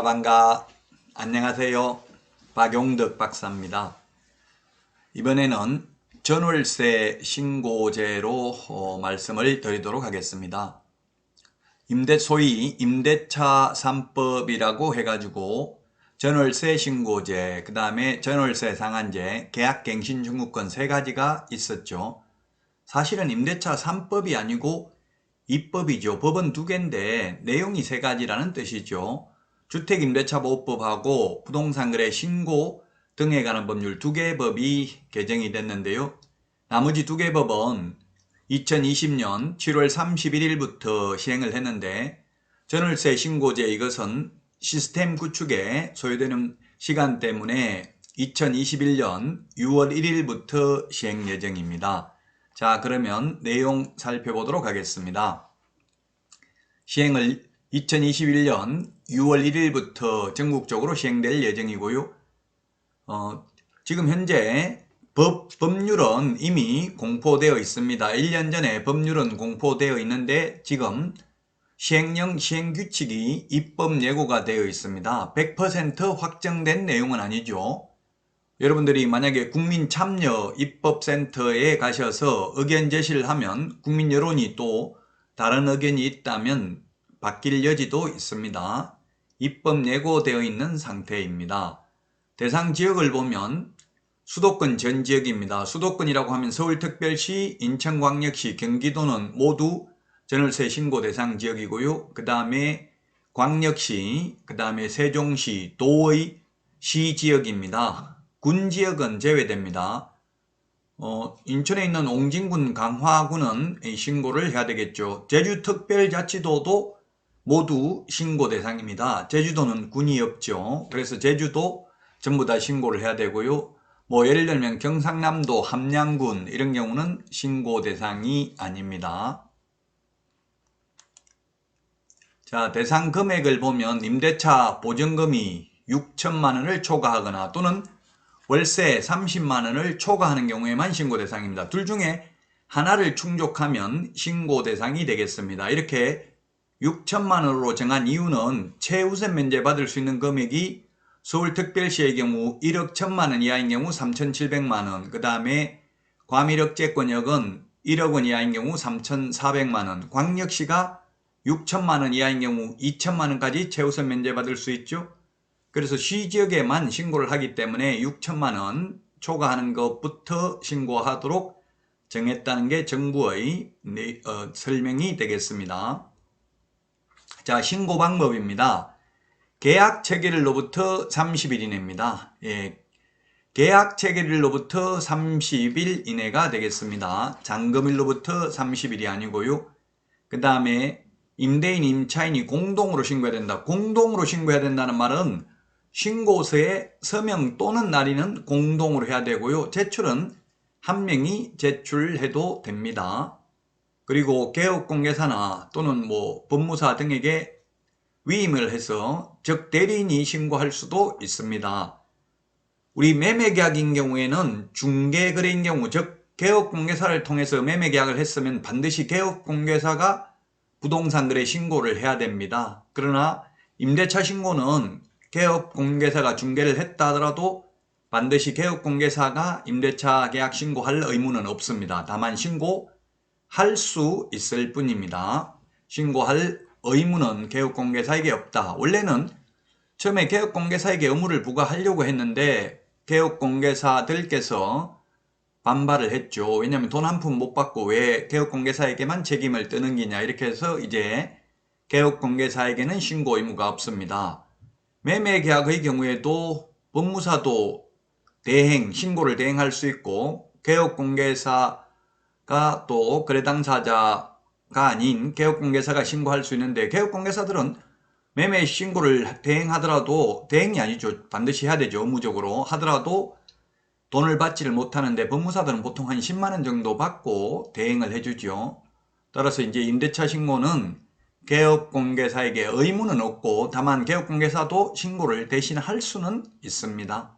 반가. 안녕하세요. 박용덕 박사입니다. 이번에는 전월세 신고제로 말씀을 드리도록 하겠습니다. 소위 임대차 3법이라고 해가지고 전월세 신고제, 그 다음에 전월세 상한제, 계약갱신 청구권 세 가지가 있었죠. 사실은 임대차 3법이 아니고 2법이죠. 법은 두 개인데 내용이 세 가지라는 뜻이죠. 주택임대차보호법하고 부동산거래 신고 등에 관한 법률 두 개의 법이 개정이 됐는데요. 나머지 두 개의 법은 2020년 7월 31일부터 시행을 했는데 전월세 신고제 이것은 시스템 구축에 소요되는 시간 때문에 2021년 6월 1일부터 시행 예정입니다. 자, 그러면 내용 살펴보도록 하겠습니다. 시행을 2021년 6월 1일부터 전국적으로 시행될 예정이고요. 지금 현재 법률은 이미 공포되어 있습니다. 1년 전에 법률은 공포되어 있는데 지금 시행령 시행규칙이 입법 예고가 되어 있습니다. 100% 확정된 내용은 아니죠. 여러분들이 만약에 국민참여 입법센터에 가셔서 의견 제시를 하면 국민 여론이 또 다른 의견이 있다면 바뀔 여지도 있습니다. 입법 예고되어 있는 상태입니다. 대상 지역을 보면 수도권 전 지역입니다. 수도권이라고 하면 서울특별시, 인천광역시, 경기도는 모두 전월세 신고 대상 지역이고요. 그 다음에 광역시, 그 다음에 세종시, 도의 시 지역입니다. 군 지역은 제외됩니다. 인천에 있는 옹진군, 강화군은 신고를 해야 되겠죠. 제주특별자치도도 모두 신고 대상입니다. 제주도는 군이 없죠. 그래서 제주도 전부 다 신고를 해야 되고요. 예를 들면 경상남도, 함양군 이런 경우는 신고 대상이 아닙니다. 자, 대상 금액을 보면 임대차 보증금이 6천만 원을 초과하거나 또는 월세 30만 원을 초과하는 경우에만 신고 대상입니다. 둘 중에 하나를 충족하면 신고 대상이 되겠습니다. 이렇게 6천만 원으로 정한 이유는 최우선 면제 받을 수 있는 금액이 서울특별시의 경우 1억 1천만 원 이하인 경우 3,700만 원, 그 다음에 과밀억제권역은 1억 원 이하인 경우 3,400만 원, 광역시가 6천만 원 이하인 경우 2천만 원까지 최우선 면제 받을 수 있죠. 그래서 시지역에만 신고를 하기 때문에 6천만 원 초과하는 것부터 신고하도록 정했다는 게 정부의 설명이 되겠습니다. 자, 신고 방법입니다. 계약 체결일로부터 30일 이내입니다. 계약 체결일로부터 30일 이내가 되겠습니다. 잔금일로부터 30일이 아니고요. 그 다음에 임대인, 임차인이 공동으로 신고해야 된다. 공동으로 신고해야 된다는 말은 신고서에 서명 또는 날인은 공동으로 해야 되고요. 제출은 한 명이 제출해도 됩니다. 그리고 개업공개사나 또는 법무사 등에게 위임을 해서 즉 대리인이 신고할 수도 있습니다. 우리 매매계약인 경우에는 중개거래인 경우 즉 개업공개사를 통해서 매매계약을 했으면 반드시 개업공개사가 부동산거래 신고를 해야 됩니다. 그러나 임대차 신고는 개업공개사가 중개를 했다 하더라도 반드시 개업공개사가 임대차 계약 신고할 의무는 없습니다. 다만 신고할 수 있을 뿐입니다. 신고할 의무는 개업공개사에게 없다. 원래는 처음에 개업공개사에게 의무를 부과하려고 했는데 개업공개사들께서 반발을 했죠. 왜냐하면 돈 한 푼 못 받고 왜 개업공개사에게만 책임을 떠넘기냐 이렇게 해서 이제 개업공개사에게는 신고 의무가 없습니다. 매매계약의 경우에도 법무사도 신고를 대행할 수 있고 개업공개사가 또 거래당사자가 아닌 개업공개사가 신고할 수 있는데 개업공개사들은 매매 신고를 대행하더라도 대행이 아니죠. 반드시 해야 되죠. 의무적으로 하더라도 돈을 받지를 못하는데 법무사들은 보통 한 10만 원 정도 받고 대행을 해주죠. 따라서 이제 임대차 신고는 개업공개사에게 의무는 없고 다만 개업공개사도 신고를 대신 할 수는 있습니다.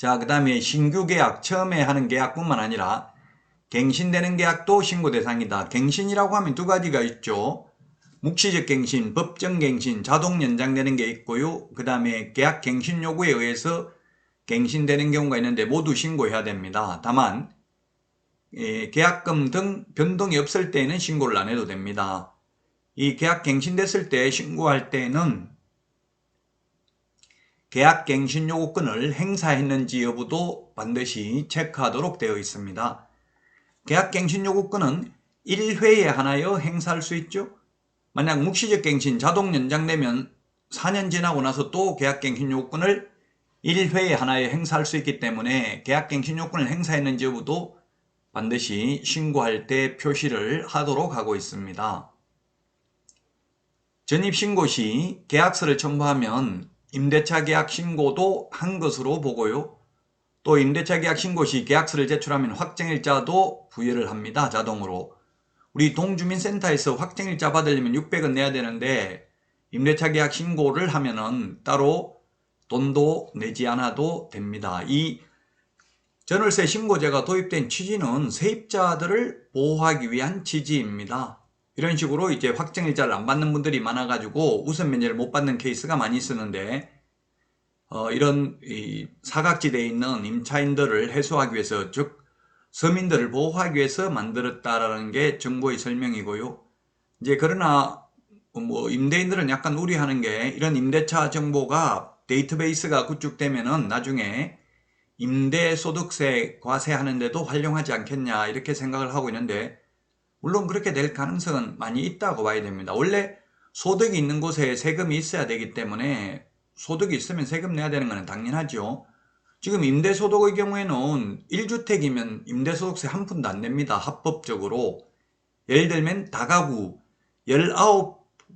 자, 그 다음에 신규 계약, 처음에 하는 계약뿐만 아니라 갱신되는 계약도 신고 대상이다. 갱신이라고 하면 두 가지가 있죠. 묵시적 갱신, 법정 갱신, 자동 연장되는 게 있고요. 그 다음에 계약 갱신 요구에 의해서 갱신되는 경우가 있는데 모두 신고해야 됩니다. 다만 계약금 등 변동이 없을 때에는 신고를 안 해도 됩니다. 이 계약 갱신됐을 때 신고할 때는 계약 갱신 요구권을 행사했는지 여부도 반드시 체크하도록 되어 있습니다. 계약 갱신 요구권은 1회에 하나여 행사할 수 있죠. 만약 묵시적 갱신 자동 연장되면 4년 지나고 나서 또 계약 갱신 요구권을 1회에 하나여 행사할 수 있기 때문에 계약 갱신 요구권을 행사했는지 여부도 반드시 신고할 때 표시를 하도록 하고 있습니다. 전입신고 시 계약서를 첨부하면 임대차 계약 신고도 한 것으로 보고요. 또 임대차 계약 신고 시 계약서를 제출하면 확정일자도 부여를 합니다. 자동으로. 우리 동주민센터에서 확정일자 받으려면 600원 내야 되는데 임대차 계약 신고를 하면은 따로 돈도 내지 않아도 됩니다. 이 전월세 신고제가 도입된 취지는 세입자들을 보호하기 위한 취지입니다. 이런 식으로 이제 확정일자를 안 받는 분들이 많아가지고 우선 면제를 못 받는 케이스가 많이 있었는데 이런 사각지대에 있는 임차인들을 해소하기 위해서, 즉 서민들을 보호하기 위해서 만들었다라는 게 정부의 설명이고요. 이제 그러나 임대인들은 약간 우려하는 게 이런 임대차 정보가 데이터베이스가 구축되면은 나중에 임대소득세 과세하는데도 활용하지 않겠냐 이렇게 생각을 하고 있는데, 물론 그렇게 될 가능성은 많이 있다고 봐야 됩니다. 원래 소득이 있는 곳에 세금이 있어야 되기 때문에 소득이 있으면 세금 내야 되는 것은 당연하죠. 지금 임대소득의 경우에는 1주택이면 임대소득세 한 푼도 안 냅니다. 합법적으로. 예를 들면 다가구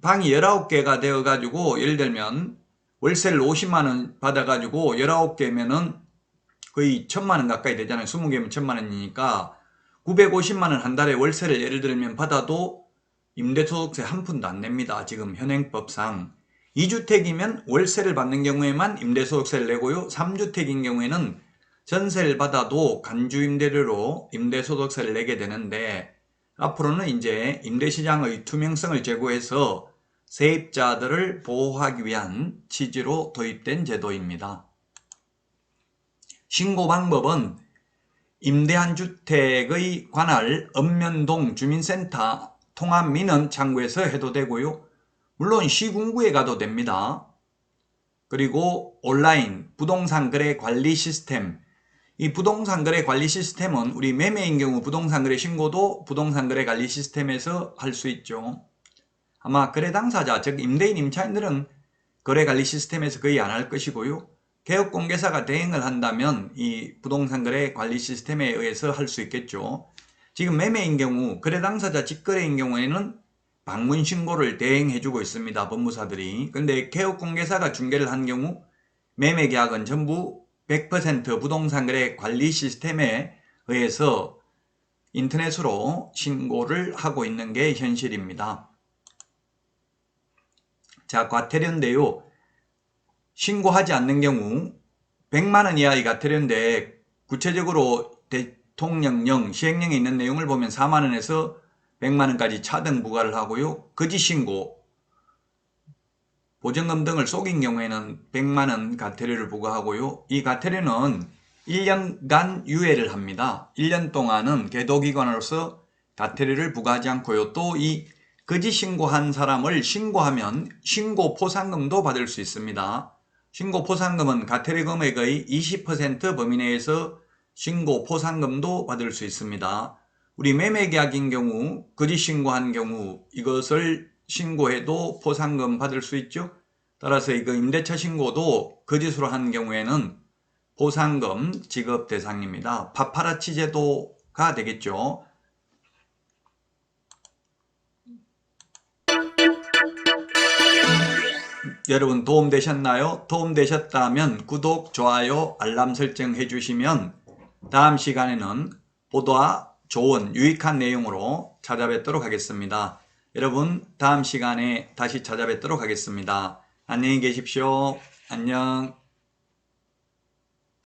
방이 19개가 되어가지고 예를 들면 월세를 50만원 받아가지고 19개면은 거의 1000만원 가까이 되잖아요. 20개면 1000만원이니까 950만원 한 달에 월세를 예를 들면 받아도 임대소득세 한 푼도 안 냅니다. 지금 현행법상. 2주택이면 월세를 받는 경우에만 임대소득세를 내고요. 3주택인 경우에는 전세를 받아도 간주임대료로 임대소득세를 내게 되는데, 앞으로는 이제 임대시장의 투명성을 제고해서 세입자들을 보호하기 위한 취지로 도입된 제도입니다. 신고 방법은 임대한 주택의 관할 읍면동 주민센터 통합민원 창구에서 해도 되고요. 물론 시군구에 가도 됩니다. 그리고 온라인 부동산 거래 관리 시스템, 이 부동산 거래 관리 시스템은 우리 매매인 경우 부동산 거래 신고도 부동산 거래 관리 시스템에서 할 수 있죠. 아마 거래 당사자, 즉 임대인 임차인들은 거래 관리 시스템에서 거의 안 할 것이고요. 개업공개사가 대행을 한다면 이 부동산 거래 관리 시스템에 의해서 할 수 있겠죠. 지금 매매인 경우, 거래 당사자 직거래인 경우에는 방문 신고를 대행해주고 있습니다. 법무사들이. 근데 개업공개사가 중개를 한 경우 매매 계약은 전부 100% 부동산 거래 관리 시스템에 의해서 인터넷으로 신고를 하고 있는 게 현실입니다. 자, 과태료인데요. 신고하지 않는 경우 100만원 이하의 과태료인데, 구체적으로 대통령령, 시행령에 있는 내용을 보면 4만원에서 100만원까지 차등 부과를 하고요. 거짓신고, 보증금 등을 속인 경우에는 100만원 과태료를 부과하고요. 이 과태료는 1년간 유예를 합니다. 1년 동안은 계도기관으로서 과태료를 부과하지 않고요. 또 이 거짓신고한 사람을 신고하면 신고 포상금도 받을 수 있습니다. 신고 포상금은 과태료 금액의 20% 범위 내에서 신고 포상금도 받을 수 있습니다. 우리 매매계약인 경우 거짓 신고한 경우 이것을 신고해도 포상금 받을 수 있죠. 따라서 이거 임대차 신고도 거짓으로 한 경우에는 포상금 지급 대상입니다. 파파라치 제도가 되겠죠. 여러분 도움되셨나요? 도움되셨다면 구독, 좋아요, 알람 설정 해주시면 다음 시간에는 보다 좋은 유익한 내용으로 찾아뵙도록 하겠습니다. 여러분 다음 시간에 다시 찾아뵙도록 하겠습니다. 안녕히 계십시오. 안녕.